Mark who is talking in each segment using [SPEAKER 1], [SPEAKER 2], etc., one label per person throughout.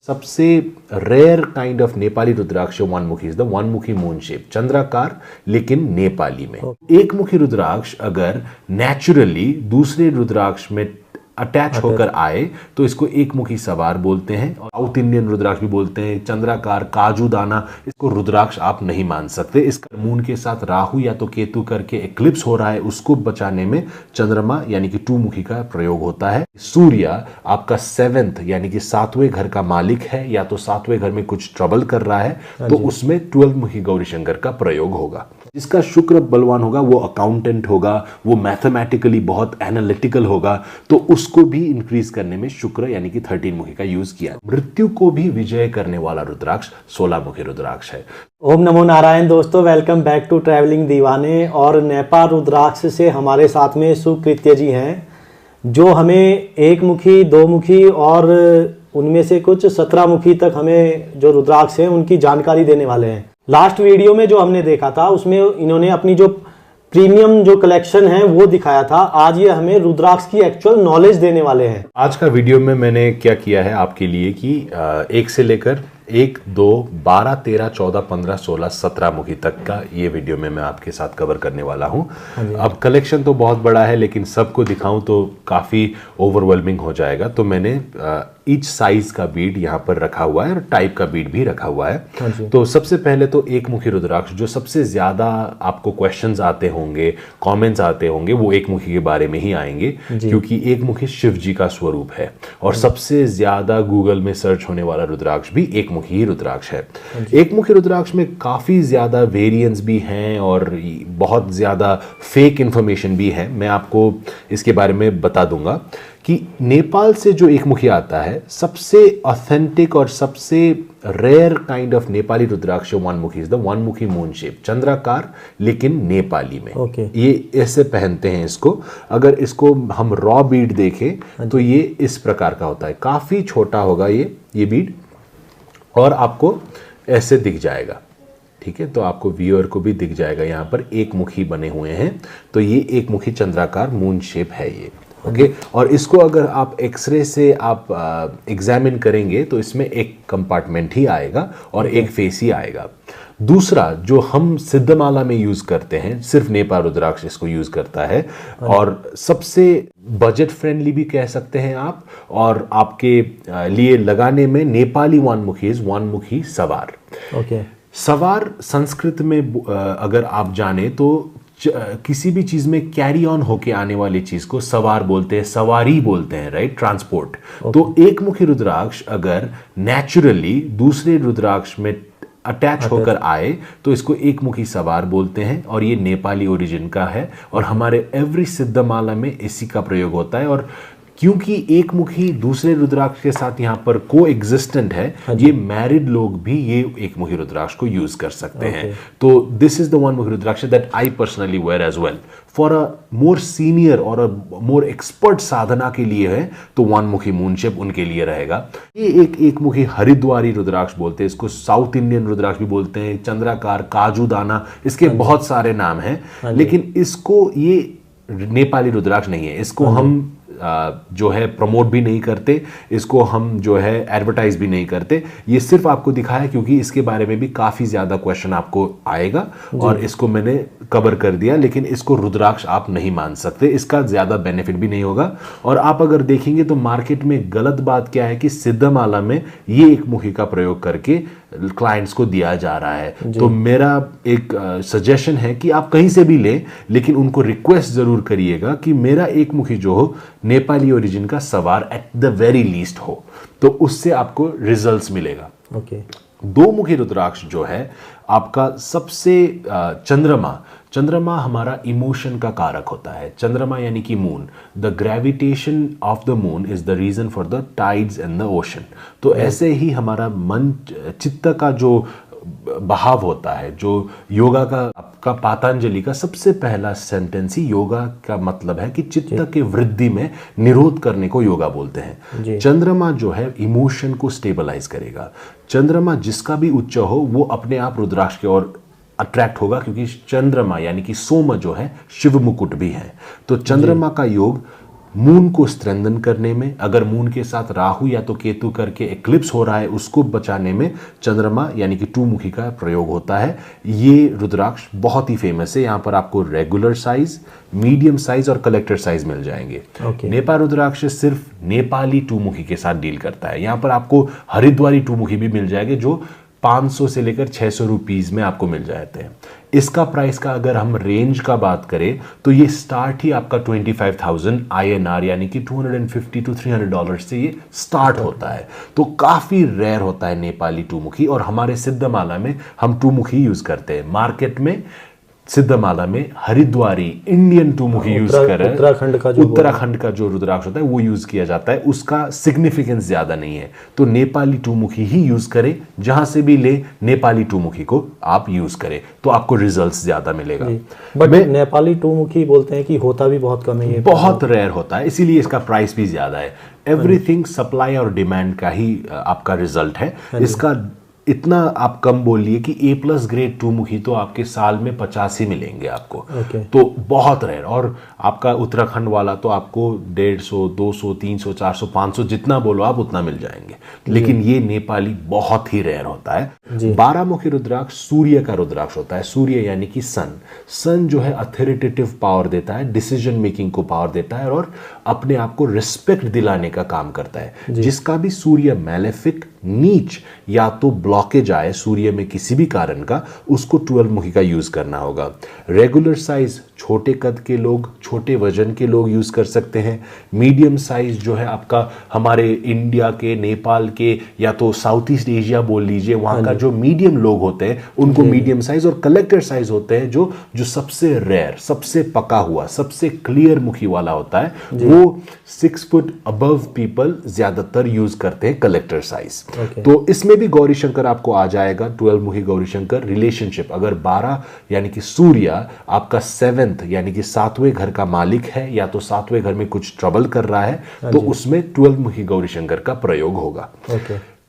[SPEAKER 1] सबसे rare kind of Nepali rudraksha one मुखी is the one मुखी मून शेप, चंद्राकार लेकिन नेपाली में। एक मुखी रुद्राक्ष अगर नेचुरली दूसरे रुद्राक्ष में अटैच होकर आए तो इसको एक मुखी सवार बोलते हैं। और साउथ इंडियन रुद्राक्ष भी बोलते हैं, चंद्राकार, काजू दाना, इसको रुद्राक्ष आप नहीं मान सकते। इसका मून के साथ राहु या तो केतु करके एक्लिप्स हो रहा है, उसको बचाने में चंद्रमा यानी कि टू मुखी का प्रयोग होता है। सूर्य आपका 7th यानी कि 7वें घर का मालिक है, या तो 7वें घर में कुछ ट्रबल कर रहा है तो उसमें 12 मुखी गौरी शंकर का प्रयोग होगा। जिसका शुक्र बलवान होगा वो अकाउंटेंट होगा, वो मैथमेटिकली बहुत एनालिटिकल होगा, तो उसको भी इंक्रीज करने में शुक्र यानी कि 13 मुखी का यूज किया। मृत्यु को भी विजय करने वाला रुद्राक्ष 16 मुखी रुद्राक्ष है।
[SPEAKER 2] ओम नमो नारायण। दोस्तों वेलकम बैक टू ट्रैवलिंग दीवाने। और नेपाल रुद्राक्ष से हमारे साथ में सुकृत्य जी हैं, जो हमें एक मुखी, दो मुखी और उनमें से कुछ 17 मुखी तक हमें जो रुद्राक्ष हैं उनकी जानकारी देने वाले हैं। लास्ट वीडियो में जो हमने देखा था उसमें इन्होंने अपनी जो प्रीमियम जो कलेक्शन है वो दिखाया था। आज ये हमें रुद्राक्ष की एक्चुअल नॉलेज देने वाले हैं।
[SPEAKER 1] आज का वीडियो में मैंने क्या किया है आपके लिए कि 1 से लेकर 1, 2, 12, 13, 14, 15, 16, 17 मुखी तक का ये वीडियो में मैं आपके साथ कवर करने वाला हूं। अब कलेक्शन तो बहुत बड़ा है लेकिन सबको दिखाऊं तो काफ़ी ओवरवेलमिंग हो जाएगा, तो मैंने ईच साइज का बीड यहाँ पर रखा हुआ है और टाइप का बीड भी रखा हुआ है। तो सबसे पहले तो एक मुखी रुद्राक्ष, जो सबसे ज़्यादा आपको क्वेश्चंस आते होंगे, कमेंट्स आते होंगे, वो एक मुखी के बारे में ही आएंगे, क्योंकि एक मुखी शिव जी का स्वरूप है और सबसे ज़्यादा गूगल में सर्च होने वाला रुद्राक्ष भी एक मुखी ही रुद्राक्ष है। एक मुखी रुद्राक्ष में काफ़ी ज़्यादा वेरिएंट्स भी हैं और बहुत ज़्यादा फेक इंफॉर्मेशन भी है। मैं आपको इसके बारे में बता दूंगा कि नेपाल से जो एक मुखी आता है, सबसे ऑथेंटिक और सबसे rare kind of Nepali rudraksha one मुखी इज द वन मुखी मून शेप, चंद्राकार लेकिन नेपाली में। ये ऐसे पहनते हैं इसको। अगर इसको हम रॉ बीड देखें तो ये इस प्रकार का होता है, काफ़ी छोटा होगा ये बीड और आपको ऐसे दिख जाएगा। ठीक है, तो आपको व्यूअर को भी दिख जाएगा, यहाँ पर एक मुखी बने हुए हैं, तो ये एक मुखी चंद्राकार मून शेप है ये। ओके, और इसको अगर आप एक्सरे से आप एग्जामिन करेंगे तो इसमें एक कंपार्टमेंट ही आएगा और एक फेस ही आएगा। दूसरा जो हम सिद्धमाला में यूज करते हैं, सिर्फ नेपाल रुद्राक्ष इसको यूज करता है और सबसे बजट फ्रेंडली भी कह सकते हैं आप, और आपके लिए लगाने में नेपाली वन मुखी इज वन मुखी सवार। सवार संस्कृत में अगर आप जाने तो किसी भी चीज में कैरी ऑन होके आने वाली चीज को सवार बोलते हैं, सवारी बोलते हैं, राइट, ट्रांसपोर्ट। तो एक मुखी रुद्राक्ष अगर नेचुरली दूसरे रुद्राक्ष में अटैच होकर आए तो इसको एक मुखी सवार बोलते हैं और ये नेपाली ओरिजिन का है और हमारे एवरी सिद्धमाला में इसी का प्रयोग होता है। और क्योंकि एक मुखी दूसरे रुद्राक्ष के साथ यहाँ पर को एग्जिस्टेंट है, ये मैरिड लोग भी ये एक मुखी रुद्राक्ष को यूज कर सकते हैं। तो this is the one mukhi rudraksha that I personally wear as well for a more senior or a more expert साधना के लिए है तो वन मुखी मून शेप उनके लिए रहेगा। ये एक मुखी हरिद्वारी रुद्राक्ष बोलते हैं इसको, साउथ इंडियन रुद्राक्ष भी बोलते हैं, चंद्राकार, काजू दाना, इसके बहुत सारे नाम हैं, लेकिन इसको ये नेपाली रुद्राक्ष नहीं है। इसको हम जो है प्रमोट भी नहीं करते, इसको हम जो है एडवर्टाइज भी नहीं करते। ये सिर्फ आपको दिखाया क्योंकि इसके बारे में भी काफ़ी ज़्यादा क्वेश्चन आपको आएगा और इसको मैंने कवर कर दिया, लेकिन इसको रुद्राक्ष आप नहीं मान सकते, इसका ज़्यादा बेनिफिट भी नहीं होगा। और आप अगर देखेंगे तो मार्केट में गलत बात क्या है कि सिद्धमाला में ये एक मुखी का प्रयोग करके क्लाइंट्स को दिया जा रहा है। तो मेरा एक सजेशन है कि आप कहीं से भी लें, लेकिन उनको रिक्वेस्ट जरूर करिएगा कि मेरा एक मुखी जो हो नेपाली ओरिजिन का सवार एट द वेरी लीस्ट हो, तो उससे आपको रिजल्ट्स मिलेगा। दो मुखी रुद्राक्ष जो है आपका सबसे चंद्रमा हमारा इमोशन का कारक होता है। चंद्रमा यानी कि moon, the gravitation of the moon is the reason for the tides in the ocean. तो ऐसे ही हमारा मन, चित्त का जो बहाव होता है, जो योगा का आपका पातंजलि का सबसे पहला सेंटेंस ही योगा का मतलब है कि चित्त के वृद्धि में निरोध करने को योगा बोलते हैं। चंद्रमा जो है इमोशन को स्टेबलाइज करेगा। चंद्रमा जिसका भी उच्च हो वो अपने आप रुद्राक्ष की ओर अट्रैक्ट होगा, क्योंकि चंद्रमा यानी कि सोम जो है शिव मुकुट भी है। तो चंद्रमा का योग मून को स्ट्रेंथन करने में, अगर मून के साथ राहु या तो केतु करके एक्लिप्स हो रहा है उसको बचाने में चंद्रमा यानी कि 2 मुखी का प्रयोग होता है। ये रुद्राक्ष बहुत ही फेमस है। यहाँ पर आपको रेगुलर साइज, मीडियम साइज और कलेक्टर साइज मिल जाएंगे। नेपाल रुद्राक्ष सिर्फ नेपाली 2 मुखी के साथ डील करता है। यहाँ पर आपको हरिद्वारी 2 मुखी भी मिल जाएंगे जो 500 से लेकर 600 रुपीज में आपको मिल जाते हैं। इसका प्राइस का अगर हम रेंज का बात करें तो ये स्टार्ट ही आपका 25,000 INR यानी कि $250 to $300 से ये स्टार्ट होता है। तो काफी रेयर होता है नेपाली 2 मुखी, और हमारे सिद्धमाला में हम 2 मुखी यूज करते हैं। मार्केट में सिद्धमाला में हरिद्वारी इंडियन 2 मुखी यूज कर रहे हैं। उत्तराखंड का जो रुद्राक्ष होता है वो यूज किया जाता है, उसका सिग्निफिकेंस ज्यादा नहीं है। तो नेपाली 2 मुखी ही यूज करें, जहां से भी ले नेपाली 2 मुखी को आप यूज करें तो आपको रिजल्ट्स ज्यादा मिलेगा।
[SPEAKER 2] बट नेपाली 2 मुखी बोलते हैं कि होता भी बहुत कम है, ये
[SPEAKER 1] बहुत रेयर होता है, इसीलिए इसका प्राइस भी ज्यादा है। एवरीथिंग सप्लाई और डिमांड का ही आपका रिजल्ट है। इसका इतना आप कम बोलिए कि A+ ग्रेड 2 मुखी तो आपके साल में 50 ही मिलेंगे आपको। तो बहुत रेयर। और आपका उत्तराखंड वाला तो आपको 150, 200, 300, 400, 500 जितना बोलो आप उतना मिल जाएंगे। लेकिन ये नेपाली बहुत ही रेयर होता है। 12 मुखी रुद्राक्ष सूर्य का रुद्राक्ष होता है। सूर्य यानी कि सन जो है अथॉरिटेटिव पावर देता है, डिसीजन मेकिंग को पावर देता है और अपने आप को रिस्पेक्ट दिलाने का काम करता है। जिसका भी सूर्य मैलेफिक, नीच या तो ब्लॉकेज आए सूर्य में किसी भी कारण का, उसको 12 मुखी का यूज करना होगा। रेगुलर साइज छोटे कद के लोग, छोटे वजन के लोग यूज कर सकते हैं। मीडियम साइज जो है आपका हमारे इंडिया के, नेपाल के या तो साउथ ईस्ट एशिया बोल लीजिए, वहां का जो मीडियम लोग होते हैं उनको मीडियम साइज, और कलेक्टर साइज होते हैं जो सबसे रेयर, सबसे पका हुआ, सबसे क्लियर मुखी वाला होता है, वो 6 फुट अबव पीपल ज्यादातर यूज करते हैं कलेक्टर साइज। तो इसमें भी गौरी शंकर आपको आ जाएगा, 12 मुखी गौरी शंकर। रिलेशनशिप अगर 12 यानी कि सूर्य आपका 7th यानी कि 7वें घर का मालिक है या तो 7वें घर में कुछ ट्रबल कर रहा है तो उसमें 12 मुखी गौरी शंकर का प्रयोग होगा।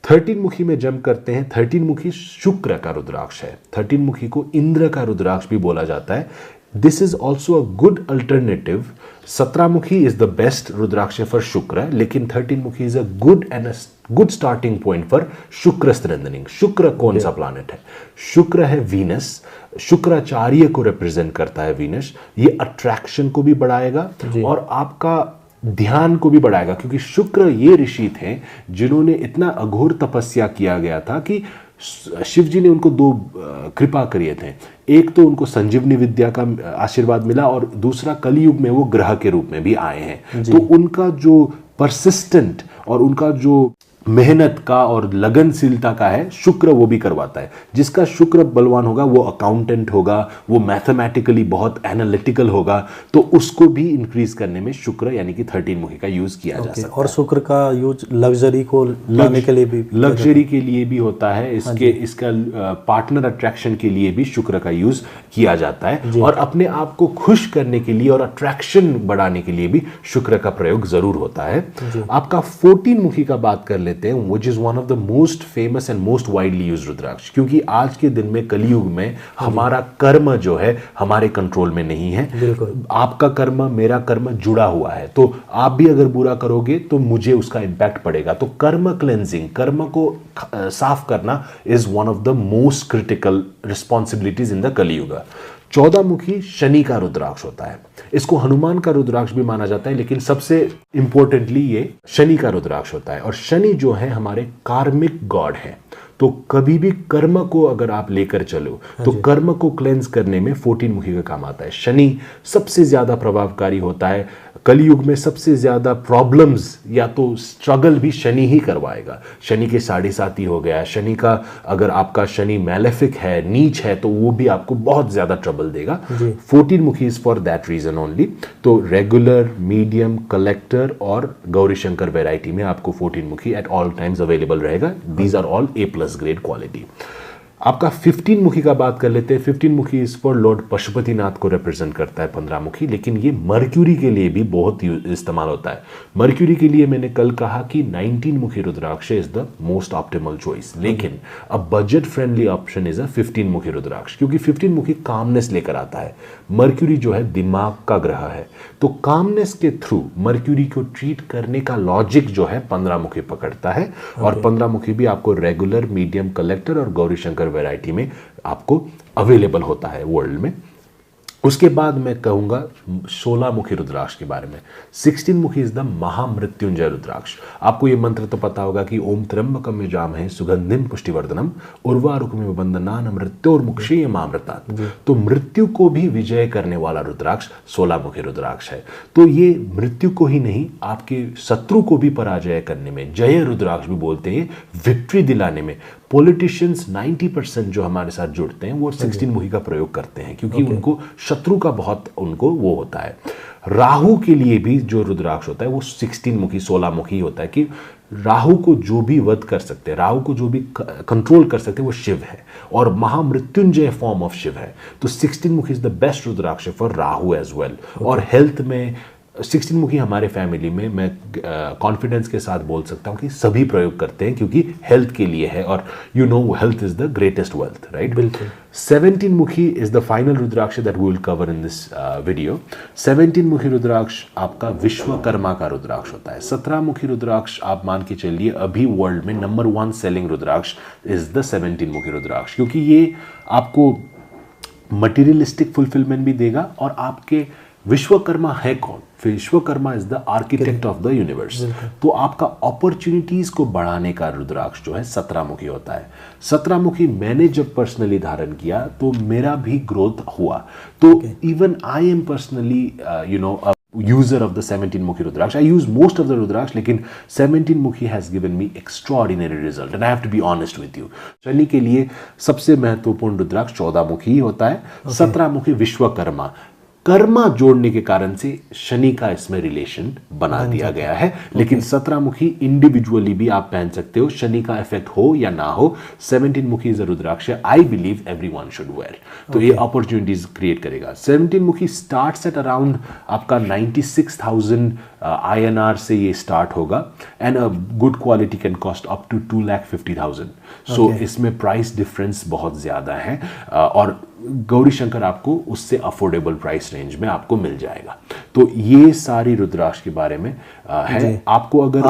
[SPEAKER 1] 13 मुखी में जंप करते हैं। 13 मुखी शुक्र का रुद्राक्ष है। 13 मुखी को इंद्र का रुद्राक्ष भी बोला जाता है। This is also a good alternative. 17 मुखी is the best rudraksha for Shukra, लेकिन 13 मुखी is a good starting point for Shukra strengthening. Shukra कौन सा प्लैनेट है? शुक्र है वीनस। शुक्राचार्य को रिप्रेजेंट करता है वीनस। ये अट्रैक्शन को भी बढ़ाएगा और आपका ध्यान को भी बढ़ाएगा, क्योंकि शुक्र ये ऋषि थे जिन्होंने इतना अघोर तपस्या किया गया था कि शिव जी ने उनको 2 कृपा किए थे। एक तो उनको संजीवनी विद्या का आशीर्वाद मिला और दूसरा कलयुग में वो ग्रह के रूप में भी आए हैं। तो उनका जो परसिस्टेंट और उनका जो मेहनत का और लगनशीलता का है, शुक्र वो भी करवाता है। जिसका शुक्र बलवान होगा वो अकाउंटेंट होगा, वो मैथमेटिकली बहुत एनालिटिकल होगा, तो उसको भी इंक्रीज करने में शुक्र यानी कि 13 मुखी का यूज किया जा सकता है।
[SPEAKER 2] और शुक्र का यूज लग्जरी को लाने के लिए भी,
[SPEAKER 1] लग्जरी के लिए भी होता है। इसका पार्टनर अट्रैक्शन के लिए भी शुक्र का यूज किया जाता है, और अपने आप को खुश करने के लिए और अट्रैक्शन बढ़ाने के लिए भी शुक्र का प्रयोग जरूर होता है। आपका 14 मुखी का बात कर लेते हैं, which is one of the most famous and most widely used रुद्राक्ष, क्योंकि आज के दिन में कलयुग में हमारा कर्म जो है हमारे कंट्रोल में नहीं है। आपका कर्म, मेरा कर्म जुड़ा हुआ है, तो आप भी अगर बुरा करोगे तो मुझे उसका इंपैक्ट पड़ेगा। तो कर्म क्लेंजिंग, कर्म को साफ करना is one of the most critical responsibilities in the कलयुग। 14 मुखी शनि का रुद्राक्ष होता है। इसको हनुमान का रुद्राक्ष भी माना जाता है, लेकिन सबसे इंपॉर्टेंटली ये शनि का रुद्राक्ष होता है। और शनि जो है हमारे कार्मिक गॉड है, तो कभी भी कर्म को अगर आप लेकर चलो तो कर्म को क्लेंस करने में 14 मुखी का काम आता है। शनि सबसे ज्यादा प्रभावकारी होता है। कलयुग में सबसे ज्यादा प्रॉब्लम्स या तो स्ट्रगल भी शनि ही करवाएगा। शनि के 7.5 हो गया। शनि का अगर आपका शनि मैलेफिक है, नीच है, तो वो भी आपको बहुत ज्यादा ट्रबल देगा। 14 मुखी is for that reason only. तो रेगुलर, मीडियम, कलेक्टर और गौरी शंकर वेराइटी में आपको 14 मुखी एट ऑल टाइम्स अवेलेबल रहेगा। These are all A+ grade quality. आपका 15 मुखी का बात कर लेते हैं। 15 मुखी इस पर लॉर्ड पशुपतिनाथ को रिप्रेजेंट करता है 15 मुखी, लेकिन ये मर्क्यूरी के लिए भी बहुत इस्तेमाल होता है। मर्क्यूरी के लिए मैंने कल कहा कि 19 mukhi rudraksha is the most optimal choice, लेकिन अब budget friendly option is a 15 mukhi रुद्राक्ष, क्योंकि 15 मुखी कामनेस लेकर आता है। मर्क्यूरी जो है दिमाग का ग्रह है, तो कामनेस के थ्रू मर्क्यूरी को ट्रीट करने का लॉजिक जो है 15 मुखी पकड़ता है। और 15 मुखी भी आपको रेगुलर, मीडियम, कलेक्टर और गौरी शंकर वैरायटी में आपको अवेलेबल होता है वर्ल्ड में। उसके बाद मैं कहूंगा 16 मुखी रुद्राक्ष के बारे में। 16 मुखी इज द महामृत्युंजय रुद्राक्ष। आपको ये मंत्र तो पता होगा कि ओम त्र्यंबकम यजामहे सुगंधिम पुष्टिवर्धनम उर्वारुकमिव बंधनान मृत्योर्मुक्षीयमामृतात्। तो मृत्यु को भी विजय करने वाला रुद्राक्ष 16 मुखी रुद्राक्ष है। तो ये मृत्यु को ही नहीं, आपके शत्रु को भी पराजय करने में, जय रुद्राक्ष भी बोलते हैं, विक्ट्री दिलाने में पॉलिटिशियंस 90% जो हमारे साथ जुड़ते हैं वो 16 मुखी का प्रयोग करते हैं, क्योंकि उनको शत्रु का बहुत उनको वो होता है। राहु के लिए भी जो रुद्राक्ष होता है वो 16 मुखी 16 मुखी होता है, कि राहु को जो भी वध कर सकते हैं, राहु को जो भी कंट्रोल कर सकते हैं वो शिव है, और महामृत्युंजय फॉर्म ऑफ शिव है। तो 16 मुखी is the best rudraksha for Rahu as well. और हेल्थ में 16 मुखी हमारे फैमिली में मैं कॉन्फिडेंस के साथ बोल सकता हूं कि सभी प्रयोग करते हैं, क्योंकि हेल्थ के लिए है, और you know health is the greatest wealth, right.
[SPEAKER 2] बिल्कुल।
[SPEAKER 1] 17 मुखी is the final rudraksha that we will cover in this video. 17 मुखी रुद्राक्ष आपका विश्वकर्मा का रुद्राक्ष होता है। 17 मुखी रुद्राक्ष आप मान के चलिए अभी वर्ल्ड में number 1 selling rudraksha is the 17 मुखी रुद्राक्ष, क्योंकि ये आपको मटीरियलिस्टिक फुलफिलमेंट भी देगा। और आपके विश्वकर्मा है कौन? Vishwakarma is the architect of the universe. तो आपका अपॉर्चुनिटीज को बढ़ाने का रुद्राक्ष जो है 17 मुखी होता है। 17 मुखी मैंने जब पर्सनली धारण किया तो मेरा भी ग्रोथ हुआ। तो even I am personally you know user of the 17 mukhi rudraksh. I use most of the rudraksh, लेकिन 17 mukhi has given me extraordinary result and I have to be honest with you. Shani के लिए सबसे महत्वपूर्ण रुद्राक्ष 14 मुखी होता है। 17 मुखी विश्वकर्मा, कर्मा जोड़ने के कारण से शनि का इसमें रिलेशन बना दिया गया है। लेकिन 17 मुखी इंडिविजुअली भी आप पहन सकते हो, शनि का इफेक्ट हो या ना हो। 17 मुखी is a rudraksha I believe everyone should wear. तो ये अपॉर्चुनिटीज क्रिएट करेगा। 17 मुखी स्टार्ट्स एट अराउंड आपका 96,000 INR से ये स्टार्ट होगा, and a good quality can cost up to 2,50,000। So इसमें प्राइस डिफरेंस बहुत ज्यादा है, और गौरी शंकर आपको उससे अफोर्डेबल प्राइस रेंज में आपको मिल जाएगा। तो ये सारी रुद्राक्ष के बारे में है। आपको अगर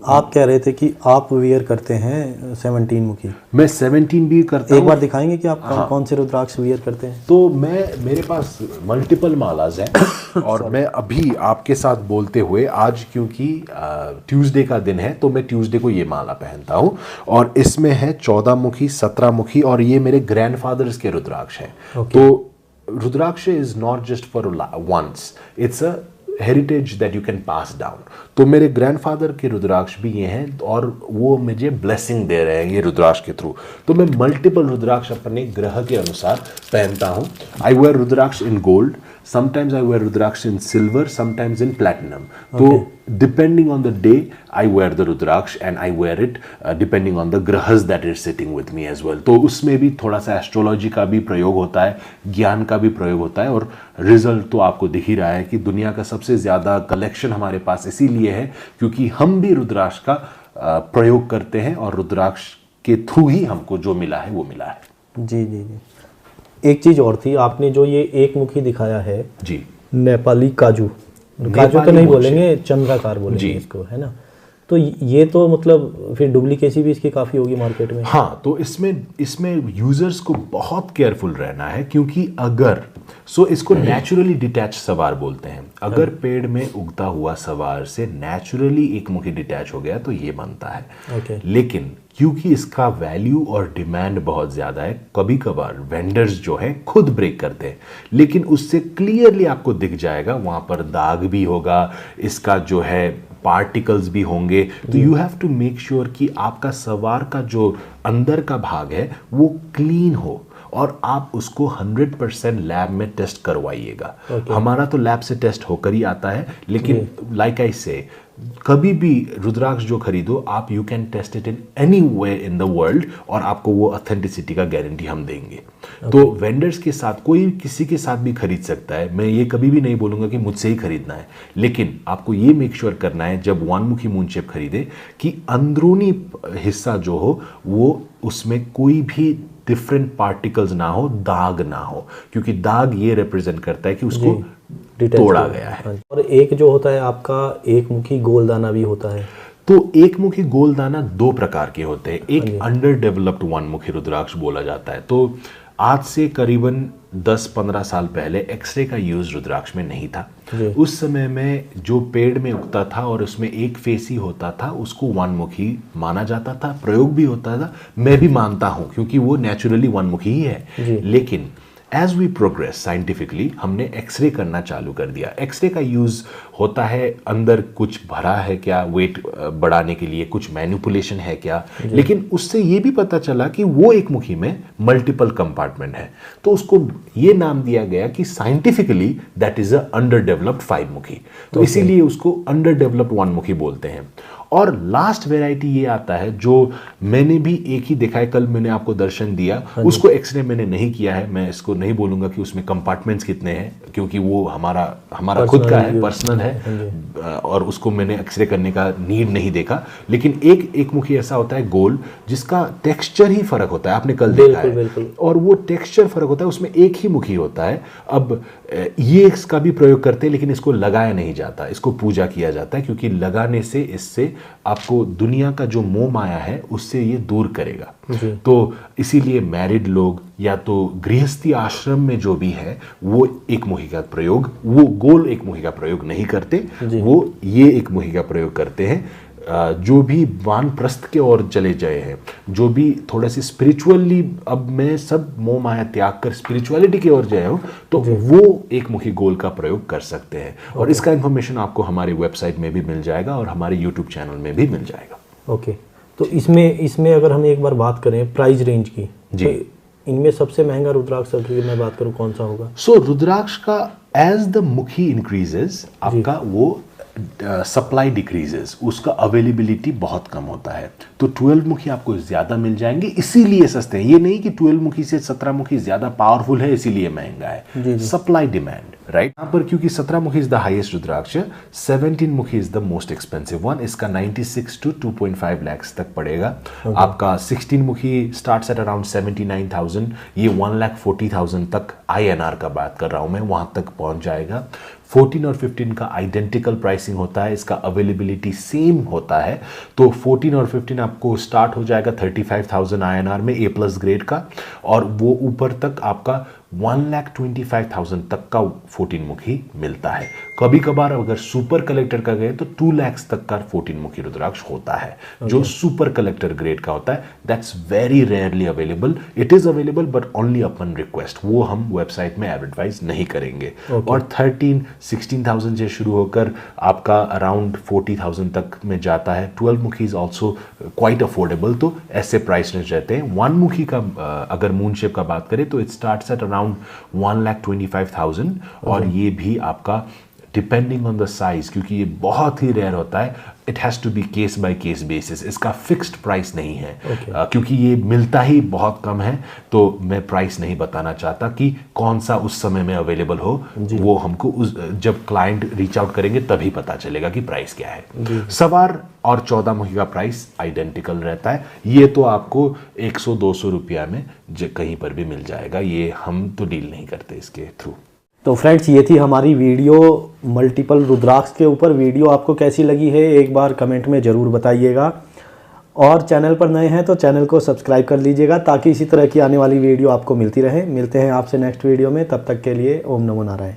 [SPEAKER 2] आप कह रहे थे कि आप वियर करते हैं 17 मुखी,
[SPEAKER 1] मैं 17 भी करता हूं।
[SPEAKER 2] एक बार दिखाएंगे कि आप कौन से रुद्राक्ष वियर करते हैं?
[SPEAKER 1] तो मेरे पास मल्टीपल मालाज हैं और मैं अभी आपके साथ बोलते हुए आज, क्योंकि ट्यूसडे का दिन है, तो मैं ट्यूसडे को ये माला पहनता हूं, और इसमें है 14 मुखी, 17 मुखी, और ये मेरे ग्रैंडफादर्स के रुद्राक्ष हैं। तो rudraksha is not just for once, it's a heritage that you can pass down. तो मेरे ग्रैंडफादर के रुद्राक्ष भी ये हैं, और वो मुझे ब्लेसिंग दे रहे हैं ये रुद्राक्ष के थ्रू। तो मैं मल्टीपल रुद्राक्ष अपने ग्रह के अनुसार पहनता हूँ। I wear rudraksha in gold, sometimes I wear rudraksh in silver, sometimes in platinum. So depending on the day I wear the rudraksh, and I wear it depending on the grahas that is sitting with me as well. तो उसमें भी थोड़ा सा astrology का भी प्रयोग होता है, ज्ञान का भी प्रयोग होता है, और रिजल्ट तो आपको दिख ही रहा है कि दुनिया का सबसे ज्यादा कलेक्शन हमारे पास इसीलिए है क्योंकि हम भी रुद्राक्ष का प्रयोग करते हैं, और रुद्राक्ष के थ्रू ही हमको जो मिला है वो मिला है।
[SPEAKER 2] जी जी जी। एक चीज और थी, आपने जो ये एक मुखी दिखाया है
[SPEAKER 1] जी,
[SPEAKER 2] नेपाली काजू तो नहीं बोलेंगे, चंद्राकार बोलेंगे इसको, है ना? तो ये तो मतलब फिर डुप्लीकेसी भी इसकी काफ़ी होगी मार्केट में।
[SPEAKER 1] हाँ, तो इसमें यूजर्स को बहुत केयरफुल रहना है, क्योंकि अगर इसको नेचुरली डिटैच सवार बोलते हैं। अगर पेड़ में उगता हुआ सवार से नेचुरली एक मुखी डिटैच हो गया तो ये बनता है। लेकिन क्योंकि इसका वैल्यू और डिमांड बहुत ज़्यादा है, कभी कभार वेंडर्स जो है खुद ब्रेक करते हैं, लेकिन उससे क्लियरली आपको दिख जाएगा, वहाँ पर दाग भी होगा, इसका जो है पार्टिकल्स भी होंगे। तो you have to make sure कि आपका सवार का जो अंदर का भाग है वो क्लीन हो, और आप उसको 100% लैब में टेस्ट करवाइएगा। हमारा तो लैब से टेस्ट होकर ही आता है, लेकिन लाइक आई से कभी भी रुद्राक्ष जो खरीदो आप, you can test it in any way in the world और आपको वो ऑथेंटिसिटी का गारंटी हम देंगे। तो वेंडर्स के साथ कोई किसी के साथ भी खरीद सकता है, मैं ये कभी भी नहीं बोलूँगा कि मुझसे ही खरीदना है, लेकिन आपको ये मेक श्योर करना है जब वानमुखी मूनशिप खरीदे कि अंदरूनी हिस्सा जो हो वो उसमें कोई भी डिफरेंट पार्टिकल्स ना हो, दाग ना हो, क्योंकि दाग ये रिप्रेजेंट करता है कि उसको तोड़ा गया है।
[SPEAKER 2] और एक जो होता है आपका एक मुखी गोलदाना भी होता है।
[SPEAKER 1] तो एक मुखी गोलदाना दो प्रकार के होते हैं, एक अंडर डेवलप्ड वन मुखी रुद्राक्ष बोला जाता है। तो आज से करीबन 10-15 साल पहले एक्सरे का यूज रुद्राक्ष में नहीं था। उस समय में जो पेड़ में उगता था और उसमें एक फेस ही होता था, उसको वन मुखी माना जाता था, प्रयोग भी होता था, मैं भी मानता हूं क्योंकि वो नेचुरली वन मुखी ही है। लेकिन एज वी प्रोग्रेस साइंटिफिकली हमने एक्सरे करना चालू कर दिया। एक्सरे का यूज होता है अंदर कुछ भरा है क्या, वेट बढ़ाने के लिए कुछ मैनिपुलेशन है क्या, लेकिन उससे ये भी पता चला कि वो एक मुखी में मल्टीपल कंपार्टमेंट है, तो उसको ये नाम दिया गया कि scientifically that is a under developed 5 मुखी। तो इसीलिए उसको अंडर डेवलप्ड 1 मुखी बोलते हैं। और लास्ट वेराइटी ये आता है जो मैंने भी एक ही देखा है, कल मैंने आपको दर्शन दिया, उसको एक्सरे मैंने नहीं किया है, मैं इसको नहीं बोलूंगा कि उसमें कंपार्टमेंट्स कितने हैं क्योंकि वो हमारा खुद का है, पर्सनल है, और उसको मैंने एक्सरे करने का नीड नहीं देखा। लेकिन एक मुखी ऐसा होता है गोल, जिसका टेक्सचर ही फर्क होता है, आपने कल देखा है, और वो टेक्सचर फर्क होता है, उसमें एक ही मुखी होता है। अब ये इसका भी प्रयोग करते हैं, लेकिन इसको लगाया नहीं जाता, इसको पूजा किया जाता है, क्योंकि लगाने से इससे आपको दुनिया का जो मोह माया है उससे ये दूर करेगा। तो इसीलिए मैरिड लोग या तो गृहस्थी आश्रम में जो भी है वो एक मुखी का प्रयोग, वो गोल एक मुखी का प्रयोग नहीं करते, वो ये एक मुखी का प्रयोग करते हैं। जो भी वानप्रस्थ के ओर चले गए हैं, जो भी थोड़ा सी स्पिरिचुअली, अब मैं सब मोह माया त्याग कर स्पिरिचुअलिटी की ओर गए हो, तो वो एक मुखी गोल का प्रयोग कर सकते हैं। और इसका इन्फॉर्मेशन आपको हमारे वेबसाइट में भी मिल जाएगा और हमारे यूट्यूब चैनल में भी मिल जाएगा।
[SPEAKER 2] ओके, तो इसमें अगर हम एक बार बात करें प्राइस रेंज की, तो इनमें सबसे महंगा रुद्राक्ष की मैं बात करूं कौन सा होगा?
[SPEAKER 1] रुद्राक्ष का एज द मुखी इंक्रीजेस आपका वो सप्लाई डिक्रीजेस, उसका अवेलेबिलिटी बहुत कम होता है। तो 12 मुखी आपको ज्यादा मिल जाएंगे, इसीलिए सस्ते हैं। ये नहीं कि 12 मुखी से 17 मुखी ज्यादा पावरफुल है इसीलिए महंगा है, सप्लाई डिमांड, राइट। यहाँ पर क्योंकि 17 मुखी इज द हाईएस्ट रुद्राक्ष, 17 मुखी is the most expensive one, इसका 96 to 2.5 lakhs तक पड़ेगा। आपका 16 मुखी स्टार्ट्स एट अराउंड 79,000, ये 1,40,000 तक INR का बात कर रहा हूं मैं, वहां तक पहुंच जाएगा। 14 और 15 का आइडेंटिकल प्राइसिंग होता है, इसका अवेलेबिलिटी सेम होता है। तो 14 और 15 आपको स्टार्ट हो जाएगा 35,000 INR में A+ ग्रेड का, और वो ऊपर तक आपका 1,25,000 तक का 14 मुखी मिलता है। कभी कभार अगर सुपर कलेक्टर का गए तो 2 lakhs तक का 14 मुखी रुद्राक्ष होता है, जो सुपर कलेक्टर ग्रेड का होता है। That's very rarely available, it is available but only upon request, वो हम वेबसाइट में एडवर्टाइज नहीं करेंगे। और 13-16,000 से शुरू होकर आपका अराउंड 40,000 तक में जाता है। 12 मुखी इज ऑल्सो क्वाइट अफोर्डेबल, तो ऐसे प्राइस रेंज रहते हैं। 1 मुखी का अगर मूनशिप का बात करें तो इट स्टार्ट्स एट अराउंड 1,25,000, और ये भी आपका डिपेंडिंग ऑन द साइज, क्योंकि ये बहुत ही रेयर होता है, it has to be case by case basis, इसका फिक्स्ड प्राइस नहीं है। क्योंकि ये मिलता ही बहुत कम है, तो मैं प्राइस नहीं बताना चाहता कि कौन सा उस समय में अवेलेबल हो, वो हमको जब क्लाइंट रीच आउट करेंगे तभी पता चलेगा कि प्राइस क्या है। सवार और 14 मुखी का प्राइस आइडेंटिकल रहता है, ये तो आपको 100-200 रुपया में कहीं पर भी मिल जाएगा, ये हम तो डील नहीं करते इसके थ्रू।
[SPEAKER 2] तो फ्रेंड्स, ये थी हमारी वीडियो मल्टीपल रुद्राक्ष के ऊपर। वीडियो आपको कैसी लगी है एक बार कमेंट में ज़रूर बताइएगा, और चैनल पर नए हैं तो चैनल को सब्सक्राइब कर लीजिएगा ताकि इसी तरह की आने वाली वीडियो आपको मिलती रहे। मिलते हैं आपसे नेक्स्ट वीडियो में, तब तक के लिए ओम नमो नारायण।